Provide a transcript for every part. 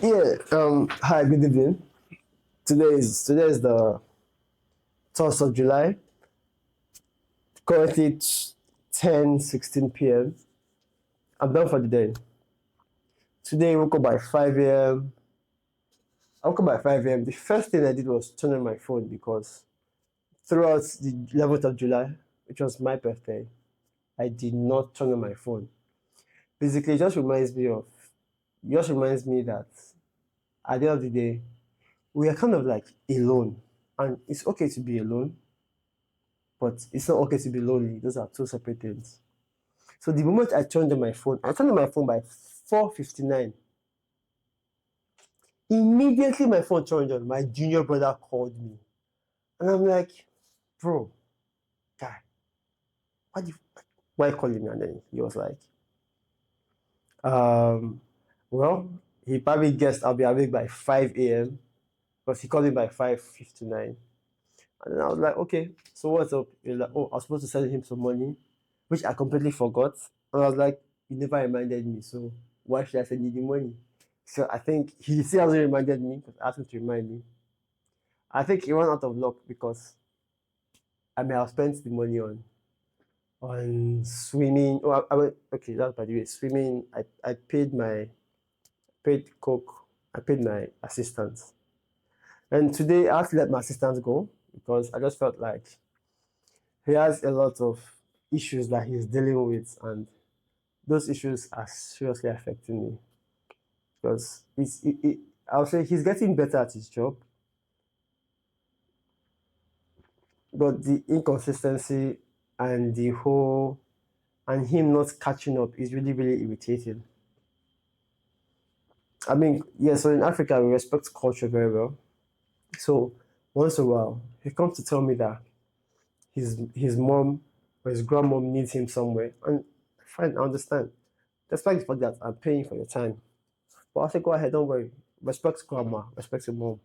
Hi, good evening. Today is the 1st of July. Currently 10:16 p.m. I'm done for the day. Today I woke up by 5 a.m. I woke up by 5 a.m. The first thing I did was turn on my phone because throughout the 11th of July, which was my birthday, I did not turn on my phone. Basically, it just reminds me that at the end of the day, we are kind of like alone. And it's okay to be alone, but it's not okay to be lonely. Those are two separate things. So the moment I turned on my phone by 4:59. Immediately my phone turned on. My junior brother called me. And I'm like, bro, guy, why do you, why you calling me? And then he was like, um, well, he probably guessed I'll be awake by 5 a.m. because he called me by 5:59. And then I was like, okay, so what's up? He was like, oh, I was supposed to send him some money, which I completely forgot. And I was like, you never reminded me, so why should I send you the money? So I think he still hasn't reminded me because I asked him to remind me. I think he ran out of luck because I may have spent the money on swimming. Oh, I went, okay, that's by the way. Swimming, I paid coke, I paid my assistant. And today I have to let my assistant go because I just felt like he has a lot of issues that he's dealing with, and those issues are seriously affecting me because I'll say he's getting better at his job, but the inconsistency and the whole and him not catching up is really really irritating. I mean, yeah, so in Africa we respect culture very well. So once in a while he comes to tell me that his mom or his grandmom needs him somewhere, and fine, I understand. Despite the fact that I'm paying for your time. But I said, go ahead, don't worry. Respect grandma, respect your mom.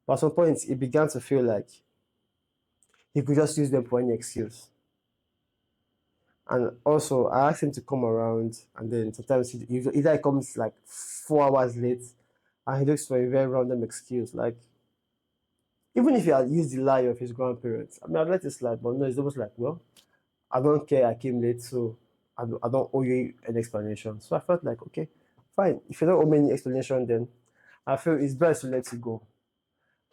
But at some point, it began to feel like he could just use them for any excuse. And also, I asked him to come around, and then sometimes either he comes like 4 hours late, and he looks for a very random excuse. Like, even if he had used the lie of his grandparents, I mean, I'd let it slide, but no, it's almost like, well, I don't care, I came late, so I don't owe you an explanation. So I felt like, okay, fine. If you don't owe me any explanation, then I feel it's best to let you go.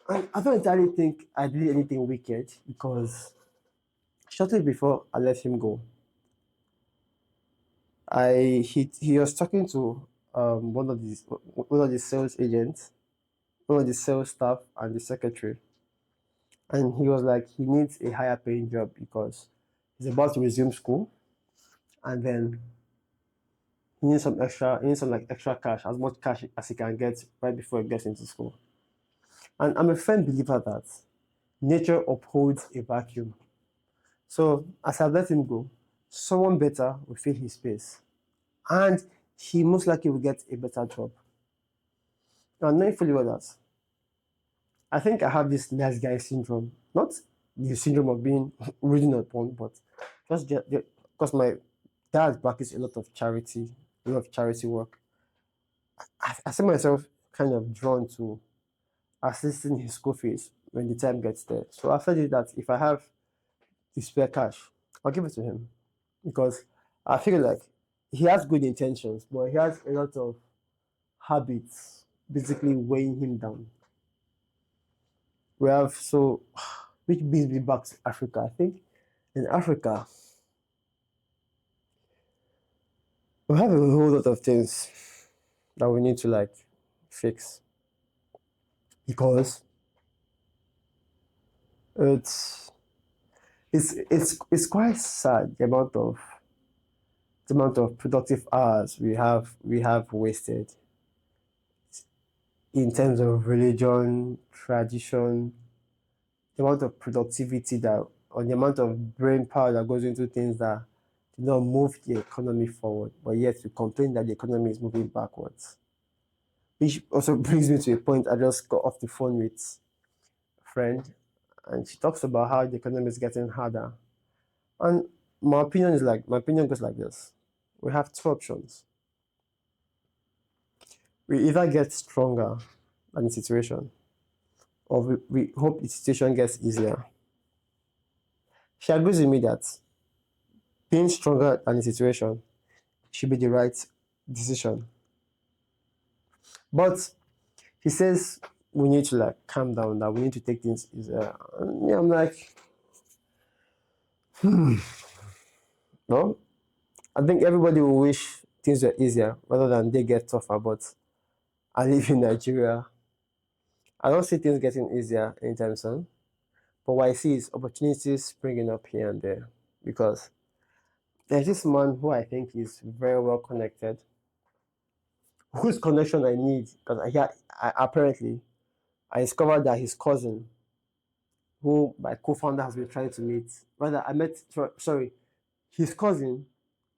And I don't entirely think I did anything wicked because shortly before I let him go, he was talking to one of the sales agents, one of the sales staff, and the secretary, and he was like he needs a higher paying job because he's about to resume school, and then he needs some like extra cash, as much cash as he can get right before he gets into school. And I'm a firm believer that nature upholds a vacuum. So as I let him go, someone better will fill his space, and he most likely will get a better job. Now, knowing fully well that I think I have this nice guy syndrome, not the syndrome of being reading upon, but just because my dad practices a lot of charity work. I see myself kind of drawn to assisting his school fees when the time gets there. So after this, that if I have the spare cash, I'll give it to him because I feel like he has good intentions, but he has a lot of habits basically weighing him down. We have so, which brings me back to Africa. I think in Africa we have a whole lot of things that we need to like fix because it's it's quite sad the amount of productive hours we have wasted in terms of religion, tradition, the amount of productivity that or the amount of brain power that goes into things that do not move the economy forward, but yet we complain that the economy is moving backwards. Which also brings me to a point. I just got off the phone with a friend, and she talks about how the economy is getting harder. And my opinion goes like this: we have two options. We either get stronger than the situation, or we hope the situation gets easier. She agrees with me that being stronger than the situation should be the right decision. But he says we need to like calm down, that we need to take things easier. And I'm like, no, I think everybody will wish things were easier rather than they get tougher. But I live in Nigeria. I don't see things getting easier anytime soon. But what I see is opportunities springing up here and there because there's this man who I think is very well connected, whose connection I need because apparently I discovered that his cousin, who my co-founder has been trying to meet, rather I met sorry, his cousin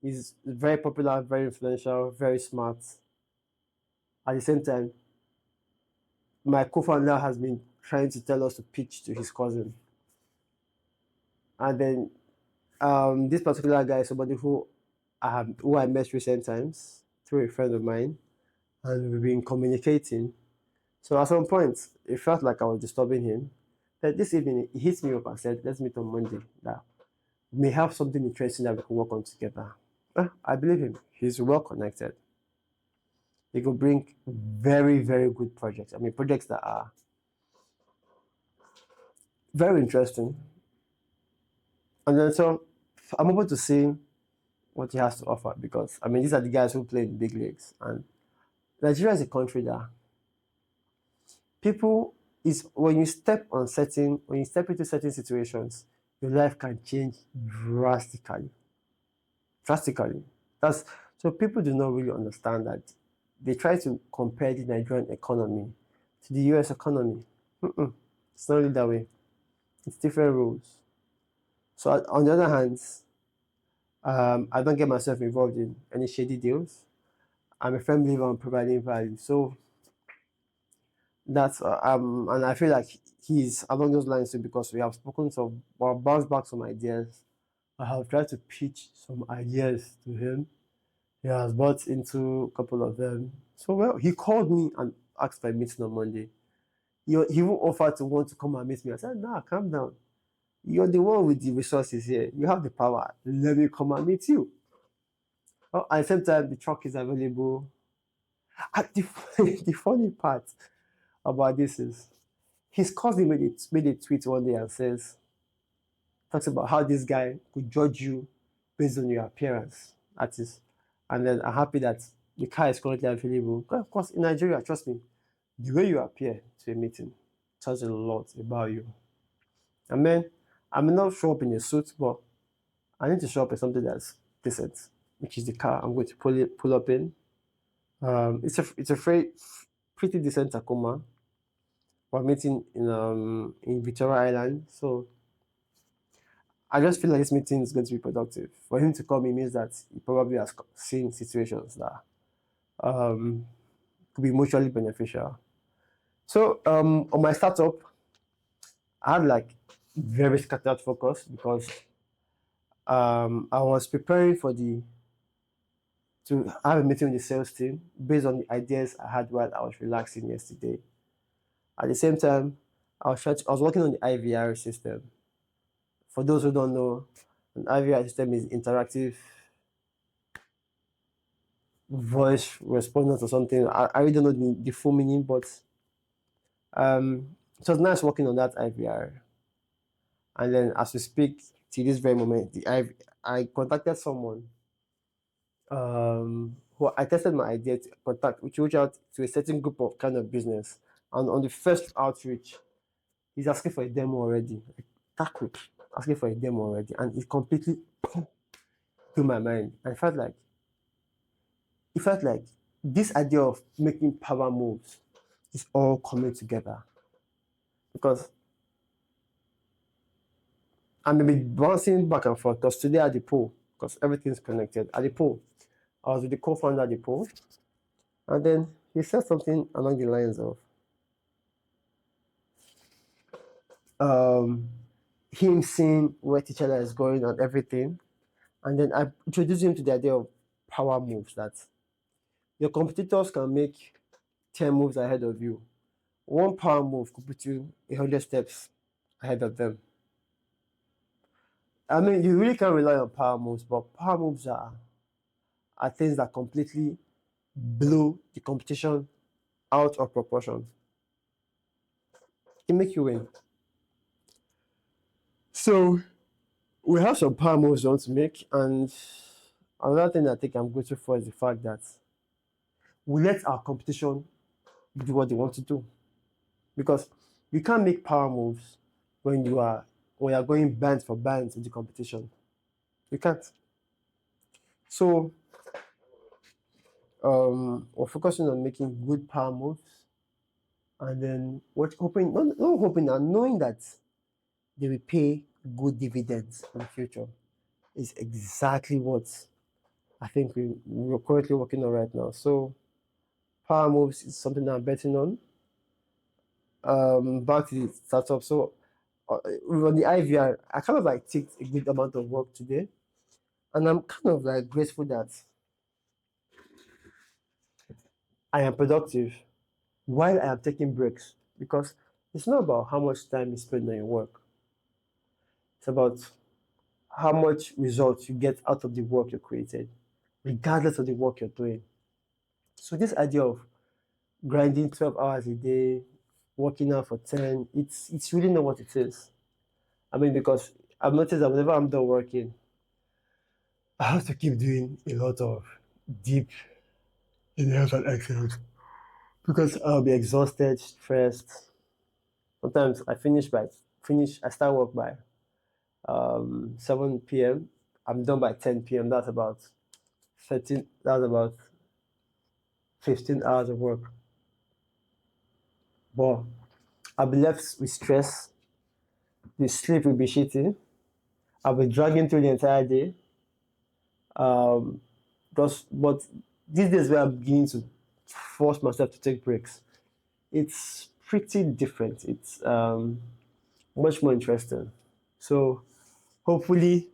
is very popular, very influential, very smart. At the same time, my co-founder has been trying to tell us to pitch to his cousin, and then this particular guy is somebody who I met recent times through a friend of mine, and we've been communicating. So at some point, it felt like I was disturbing him. But this evening, he hit me up and said, "Let's meet on Monday. That we may have something interesting that we can work on together." I believe him. He's well connected. He could bring very, very good projects. I mean, projects that are very interesting. And then so I'm able to see what he has to offer because I mean these are the guys who play in the big leagues. And Nigeria is a country that people is when you step into certain situations, your life can change drastically. Drastically. That's so people do not really understand that. They try to compare the Nigerian economy to the US economy. It's not really that way. It's different rules. So on the other hand, I don't get myself involved in any shady deals. I'm a firm believer on providing value. So that's and I feel like he's along those lines too because we have spoken some or bounced back some ideas. I have tried to pitch some ideas to him. He has bought into a couple of them. So well, he called me and asked for a meeting on Monday. He even offered to want to come and meet me. I said, "Nah, calm down. You're the one with the resources here. You have the power. Let me come and meet you." Oh, at the same time, the truck is available. And the funny part about this is his cousin made a tweet one day and talks about how this guy could judge you based on your appearance. That is, and then I'm happy that the car is currently available. Of course, in Nigeria, trust me, the way you appear to a meeting tells a lot about you. I mean, I may not show up in a suit, but I need to show up in something that's decent, which is the car I'm going to pull up in. It's a pretty decent Tacoma. We're meeting in Victoria Island, so I just feel like this meeting is going to be productive. For him to call me means that he probably has seen situations that could be mutually beneficial. So on my startup, I had like very scattered focus because I was preparing to have a meeting with the sales team based on the ideas I had while I was relaxing yesterday. At the same time, I was working on the IVR system. For those who don't know, an IVR system is interactive voice respondent or something. I really don't know the full meaning, but it was nice working on that IVR. And then as we speak to this very moment, I contacted someone who I tested my idea to reach out to a certain group of kind of business. And on the first outreach, he's asking for a demo already. Like, that quick, asking for a demo already. And it completely blew my mind. I felt like this idea of making power moves is all coming together. Because I may be bouncing back and forth because today at the pool, because everything's connected. At the pool, I was with the co-founder at the pool, and then he said something along the lines of him seeing where T'Challa is going and everything. And then I introduced him to the idea of power moves that your competitors can make 10 moves ahead of you. One power move could put you 100 steps ahead of them. I mean, you really can't rely on power moves, but power moves are things that completely blow the competition out of proportion. It make you win. So we have some power moves we want to make, and another thing I think I'm grateful for is the fact that we let our competition do what they want to do. Because you can't make power moves when you are going bands for bands in the competition. You can't. So we're focusing on making good power moves, and then what hoping not hoping and knowing that they will pay good dividends in the future is exactly what I think we're currently working on right now. So power moves is something that I'm betting on. Back to the startup. So on the IVR, I kind of like took a good amount of work today, and I'm kind of like grateful that I am productive while I am taking breaks, because it's not about how much time you spend on your work. It's about how much results you get out of the work you created, regardless of the work you're doing. So this idea of grinding 12 hours a day, working out for 10, it's really not what it is. I mean, because I've noticed that whenever I'm done working, I have to keep doing a lot of deep inhales and exhales because I'll be exhausted, stressed. Sometimes I start work by 7 p.m. I'm done by 10 p.m. That's about 15 hours of work. But I'll be left with stress. The sleep will be shitty. I'll be dragging through the entire day. Um, but these days where I'm beginning to force myself to take breaks, it's pretty different. It's much more interesting. So hopefully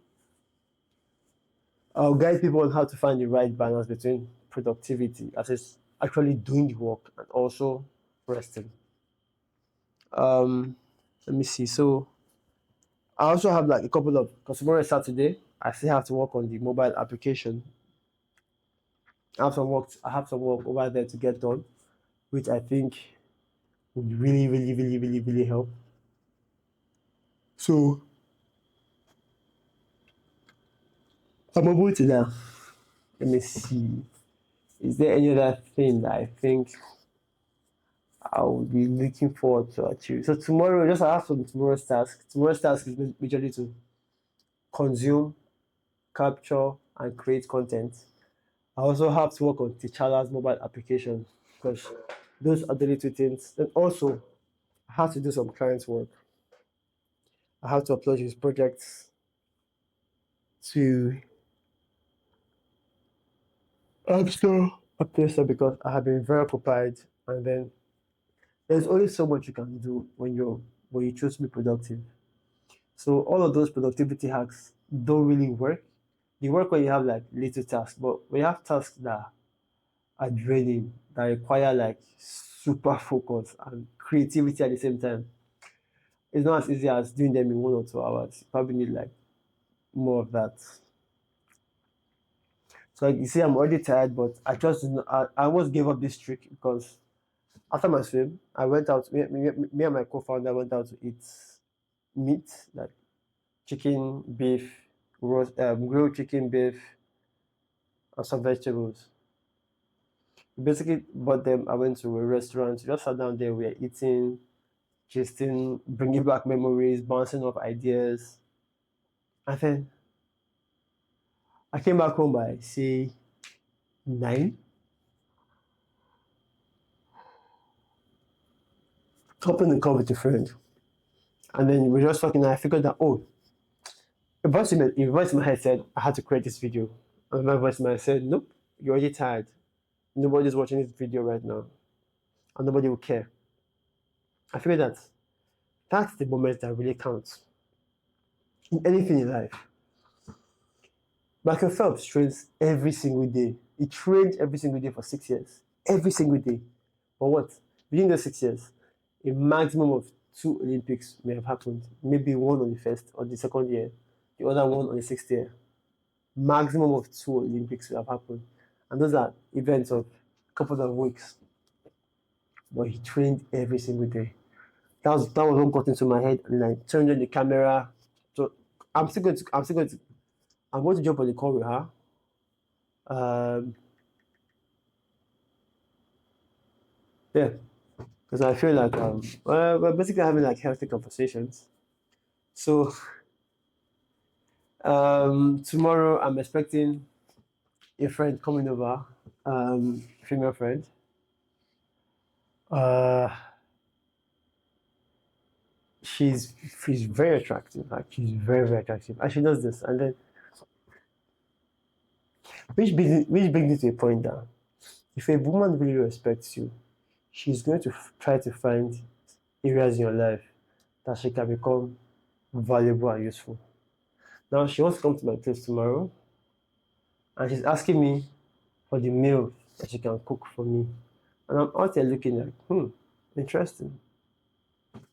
I'll guide people on how to find the right balance between productivity, as it's actually doing the work, and also resting. Um, Let me see. So I also have like a couple of, because tomorrow is Saturday, I still have to work on the mobile application. I have some work over there to get done, which I think would really, really, really, really, really help. So I'm about to now. Let me see. Is there any other thing that I think I will be looking forward to achieve? So tomorrow, just I have some tomorrow's task. Tomorrow's task is majorly to consume, capture, and create content. I also have to work on T'Challa's mobile application because those are the little things. And also, I have to do some client work. I have to upload his projects to App Store, Play Store, because I have been very occupied. And then there's only so much you can do when you choose to be productive. So all of those productivity hacks don't really work. They work when you have like little tasks, but when you have tasks that are draining, that require like super focus and creativity at the same time, it's not as easy as doing them in 1 or 2 hours. You probably need like more of that. So like you see, I'm already tired, but I almost gave up this trick because after my swim, I went out. Me and my co-founder went out to eat meat, like chicken, beef, grilled chicken, beef, and some vegetables. Basically, bought them. I went to a restaurant, just sat down there. We were eating, gisting, bringing back memories, bouncing off ideas. And then I came back home by say 9. Hopping in the car with a friend, and then we were just talking. And I figured that a voice in my head said I had to create this video, and my voice in my head said, "Nope, you're already tired. Nobody's watching this video right now, and nobody will care." I figured that that's the moment that really counts in anything in life. Michael Phelps trains every single day. He trained every single day for 6 years, every single day. for what? Within those 6 years, a maximum of 2 Olympics may have happened. Maybe one on the first or the second year, the other one on the sixth year. Maximum of 2 Olympics will have happened. And those are events of a couple of weeks. But he trained every single day. That was what got into my head, and I turned on the camera. So I'm going to jump on the call with her. Yeah, because I feel like we're basically having like healthy conversations. So tomorrow I'm expecting a friend coming over, female friend. Uh, she's very attractive. Like she's very very attractive, and she does this, and then which brings me to a point that if a woman really respects you, she's going to try to find areas in your life that she can become valuable and useful. Now she wants to come to my place tomorrow, and she's asking me for the meal that she can cook for me. And I'm out there looking like, interesting.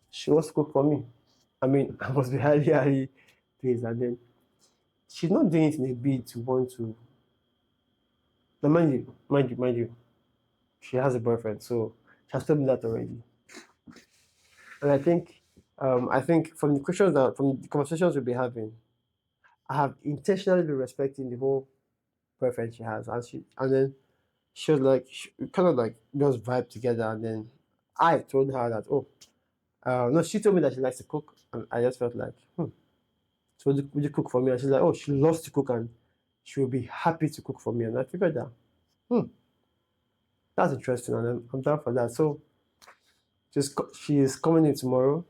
She wants to cook for me. I mean, I must be highly, highly pleased. And then she's not doing it in a bid to want to. Now, mind you, she has a boyfriend, so she has told me that already. And I think from the conversations we'll be having, I have intentionally been respecting the whole boyfriend she has, and then she was like, we kind of like just vibe together, and then I told her that, no, she told me that she likes to cook, and I just felt like, so would you cook for me? And she's like, oh, she loves to cook, and she will be happy to cook for me, and I figured that, that's interesting, and I'm down for that. So she is coming in tomorrow.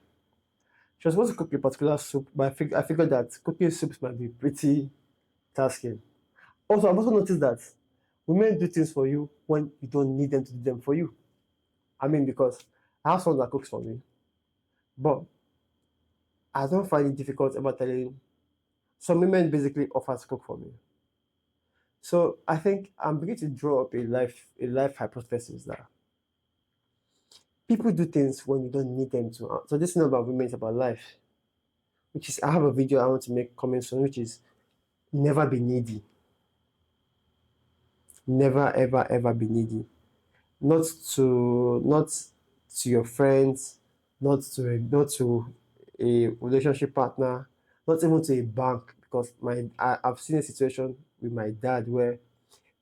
She was supposed to cook a particular soup, but I figured that cooking soups might be pretty tasking. Also, I've also noticed that women do things for you when you don't need them to do them for you. I mean, because I have someone that cooks for me, but I don't find it difficult ever telling some women basically offer to cook for me. So I think I'm beginning to draw up a life hypothesis that people do things when you don't need them to. So this is not about women, it's about life. Which is I have a video I want to make coming soon, which is never be needy. Never ever ever be needy. Not to your friends, not to a relationship partner, not even to a bank, because I've seen a situation with my dad where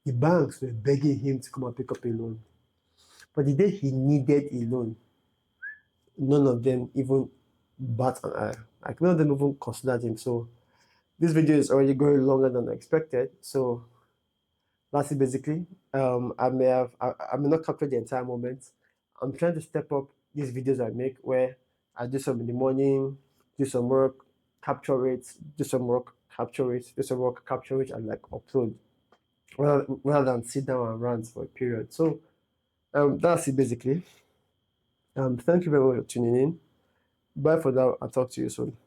the banks were begging him to come and pick up a loan. But the day he needed a loan, none of them even bat an eye. Like none of them even considered him. So this video is already going longer than I expected. So that's it basically. I may not capture the entire moment. I'm trying to step up these videos I make where I do some in the morning, do some work, capture it, do some work, capture it, do some work, capture it, and like upload rather than sit down and rant for a period. So that's it basically. Thank you very much for tuning in. Bye for now. I'll talk to you soon.